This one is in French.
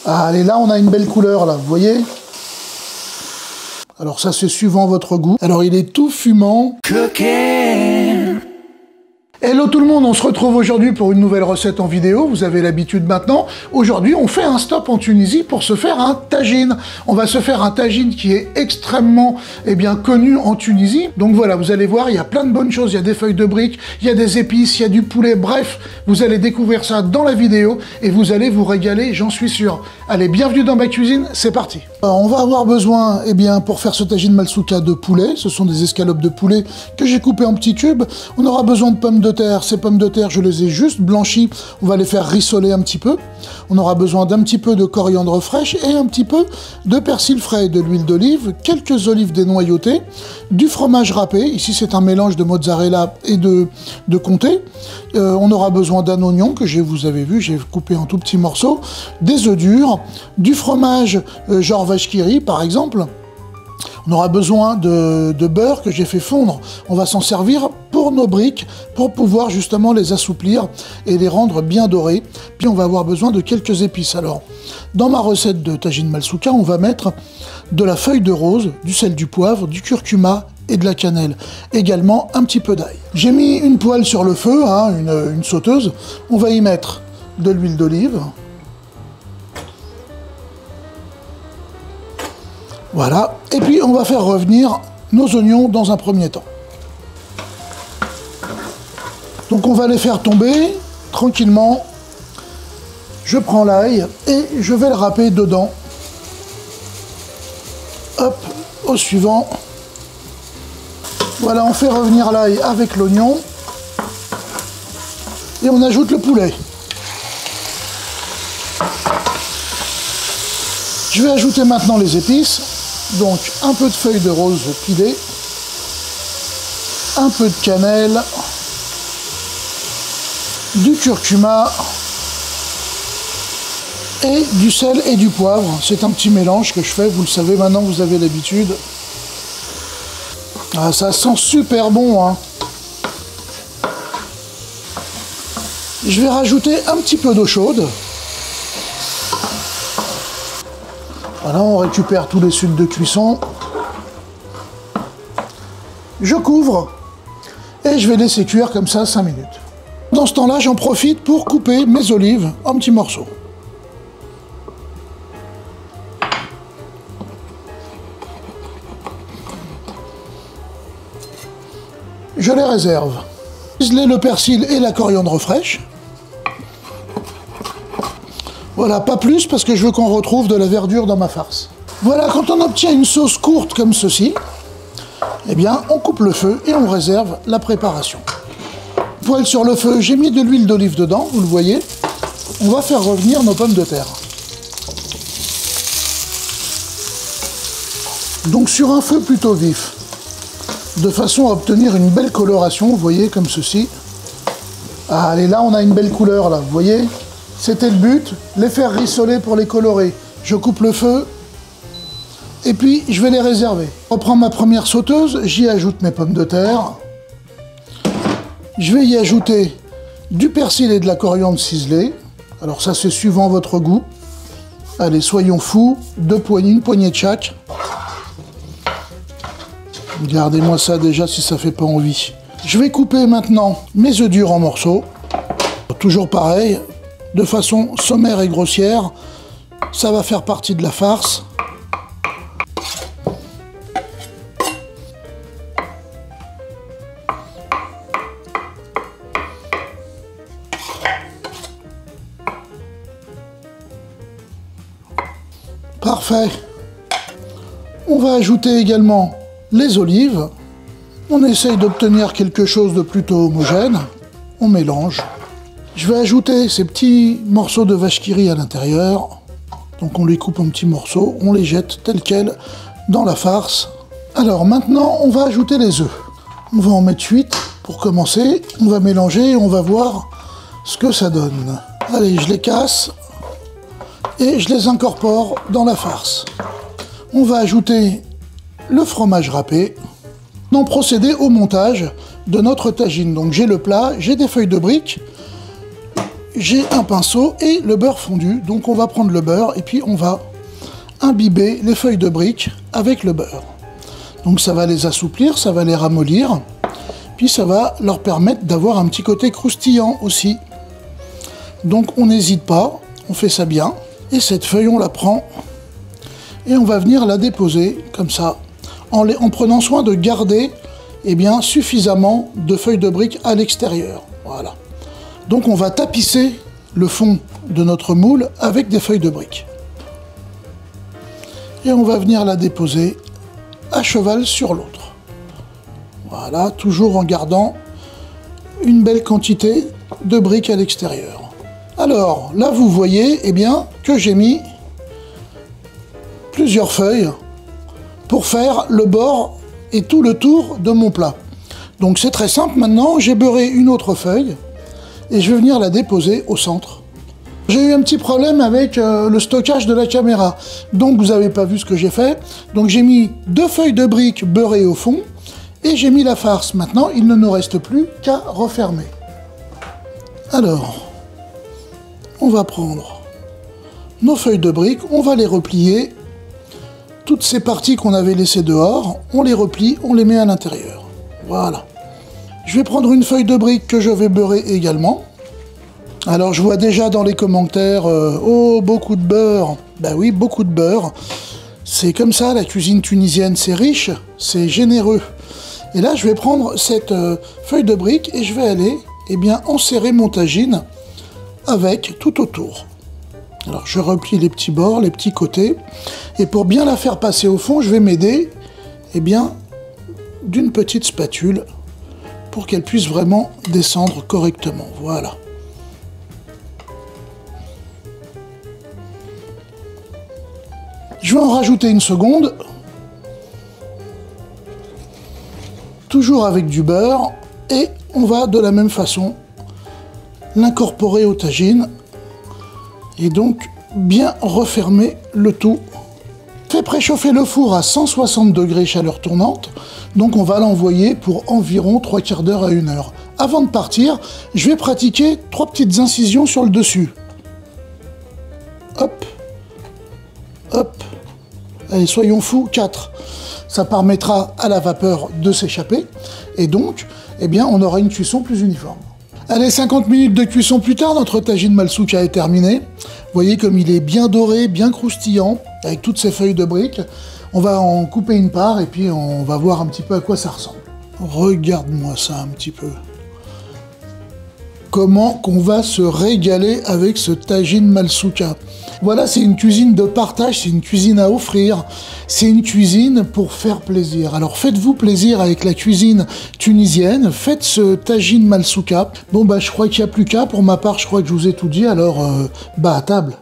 Allez, là, on a une belle couleur, là, vous voyez? Alors ça, c'est suivant votre goût. Alors, il est tout fumant. Cooking. Hello tout le monde, on se retrouve aujourd'hui pour une nouvelle recette en vidéo, vous avez l'habitude maintenant. Aujourd'hui, on fait un stop en Tunisie pour se faire un tagine. On va se faire un tagine qui est extrêmement connu en Tunisie. Donc voilà, vous allez voir, il y a plein de bonnes choses, il y a des feuilles de briques, il y a des épices, il y a du poulet, bref, vous allez découvrir ça dans la vidéo et vous allez vous régaler, j'en suis sûr. Allez, bienvenue dans ma cuisine, c'est parti. On va avoir besoin, pour faire ce tagine malsouka, de poulet. Ce sont des escalopes de poulet que j'ai coupées en petits cubes. On aura besoin de pommes de terre. Ces pommes de terre, je les ai juste blanchies. On va les faire rissoler un petit peu. On aura besoin d'un petit peu de coriandre fraîche et un petit peu de persil frais, de l'huile d'olive, quelques olives dénoyautées, du fromage râpé. Ici, c'est un mélange de mozzarella et de comté. On aura besoin d'un oignon que vous avez vu, j'ai coupé en tout petits morceaux, des œufs durs, du fromage genre vache qui rit, par exemple. On aura besoin de beurre que j'ai fait fondre. On va s'en servir pour nos briques, pour pouvoir justement les assouplir et les rendre bien dorés. Puis on va avoir besoin de quelques épices. Alors, dans ma recette de tagine malsouka, on va mettre de la feuille de rose, du sel, du poivre, du curcuma et de la cannelle. Également un petit peu d'ail. J'ai mis une poêle sur le feu, une sauteuse. On va y mettre de l'huile d'olive. Voilà, et puis on va faire revenir nos oignons dans un premier temps. Donc on va les faire tomber tranquillement. Je prends l'ail et je vais le râper dedans. Hop, au suivant. Voilà, on fait revenir l'ail avec l'oignon. Et on ajoute le poulet. Je vais ajouter maintenant les épices. Donc un peu de feuilles de rose pilées, un peu de cannelle, du curcuma et du sel et du poivre. C'est un petit mélange que je fais, vous le savez maintenant, vous avez l'habitude. Ah, ça sent super bon, hein. Je vais rajouter un petit peu d'eau chaude. Voilà, on récupère tous les sucs de cuisson. Je couvre et je vais laisser cuire comme ça 5 minutes. Dans ce temps-là, j'en profite pour couper mes olives en petits morceaux. Je les réserve. Ciseler le persil et la coriandre fraîche. Voilà, pas plus parce que je veux qu'on retrouve de la verdure dans ma farce. Voilà, quand on obtient une sauce courte comme ceci, on coupe le feu et on réserve la préparation. Poêle sur le feu, j'ai mis de l'huile d'olive dedans, vous le voyez. On va faire revenir nos pommes de terre. Donc sur un feu plutôt vif, de façon à obtenir une belle coloration, vous voyez, comme ceci. Allez, là on a une belle couleur, là, vous voyez. C'était le but, les faire rissoler pour les colorer. Je coupe le feu et puis je vais les réserver. Je reprends ma première sauteuse, j'y ajoute mes pommes de terre. Je vais y ajouter du persil et de la coriandre ciselée. Alors ça, c'est suivant votre goût. Allez, soyons fous, une poignée de chaque. Regardez-moi ça déjà si ça fait pas envie. Je vais couper maintenant mes œufs durs en morceaux. Toujours pareil. De façon sommaire et grossière, ça va faire partie de la farce. Parfait. On va ajouter également les olives. On essaye d'obtenir quelque chose de plutôt homogène. On mélange. Je vais ajouter ces petits morceaux de vache qui rit à l'intérieur. Donc on les coupe en petits morceaux, on les jette tels quels dans la farce. Alors maintenant, on va ajouter les œufs. On va en mettre 8 pour commencer. On va mélanger et on va voir ce que ça donne. Allez, je les casse et je les incorpore dans la farce. On va ajouter le fromage râpé. On va procéder au montage de notre tagine. Donc j'ai le plat, j'ai des feuilles de briques, j'ai un pinceau et le beurre fondu. Donc on va prendre le beurre et puis on va imbiber les feuilles de briques avec le beurre. Donc ça va les assouplir, ça va les ramollir. Puis ça va leur permettre d'avoir un petit côté croustillant aussi. Donc on n'hésite pas, on fait ça bien. Et cette feuille, on la prend et on va venir la déposer comme ça, en prenant soin de garder suffisamment de feuilles de briques à l'extérieur. Voilà. Donc on va tapisser le fond de notre moule avec des feuilles de briques. Et on va venir la déposer à cheval sur l'autre. Voilà, toujours en gardant une belle quantité de briques à l'extérieur. Alors, là vous voyez que j'ai mis plusieurs feuilles pour faire le bord et tout le tour de mon plat. Donc c'est très simple, maintenant j'ai beurré une autre feuille et je vais venir la déposer au centre. J'ai eu un petit problème avec le stockage de la caméra, donc vous n'avez pas vu ce que j'ai fait. Donc j'ai mis 2 feuilles de briques beurrées au fond et j'ai mis la farce. Maintenant il ne nous reste plus qu'à refermer. Alors, on va prendre nos feuilles de briques, on va les replier. Toutes ces parties qu'on avait laissées dehors, on les replie, on les met à l'intérieur. Voilà. Je vais prendre une feuille de brique que je vais beurrer également. Alors je vois déjà dans les commentaires, oh beaucoup de beurre. Ben oui, beaucoup de beurre. C'est comme ça, la cuisine tunisienne, c'est riche, c'est généreux. Et là, je vais prendre cette feuille de brique et je vais aller enserrer mon tagine avec tout autour. Alors je replie les petits bords, les petits côtés, et pour bien la faire passer au fond, je vais m'aider d'une petite spatule pour qu'elle puisse vraiment descendre correctement. Voilà. Je vais en rajouter une seconde, toujours avec du beurre, et on va de la même façon l'incorporer au tagine et donc bien refermer le tout. Fait préchauffer le four à 160 degrés chaleur tournante, donc on va l'envoyer pour environ 3/4 d'heure à 1 heure. Avant de partir, je vais pratiquer 3 petites incisions sur le dessus. Hop, hop, allez soyons fous, 4. Ça permettra à la vapeur de s'échapper et donc on aura une cuisson plus uniforme. Allez, 50 minutes de cuisson plus tard, notre tagine malsouka est terminé. Vous voyez comme il est bien doré, bien croustillant, avec toutes ces feuilles de briques. On va en couper une part et puis on va voir un petit peu à quoi ça ressemble. Regarde-moi ça un petit peu. Comment qu'on va se régaler avec ce tagine malsouka. Voilà, c'est une cuisine de partage, c'est une cuisine à offrir, c'est une cuisine pour faire plaisir. Alors faites-vous plaisir avec la cuisine tunisienne, faites ce tagine malsouka. Bon je crois qu'il n'y a plus qu'à, pour ma part je crois que je vous ai tout dit, alors à table.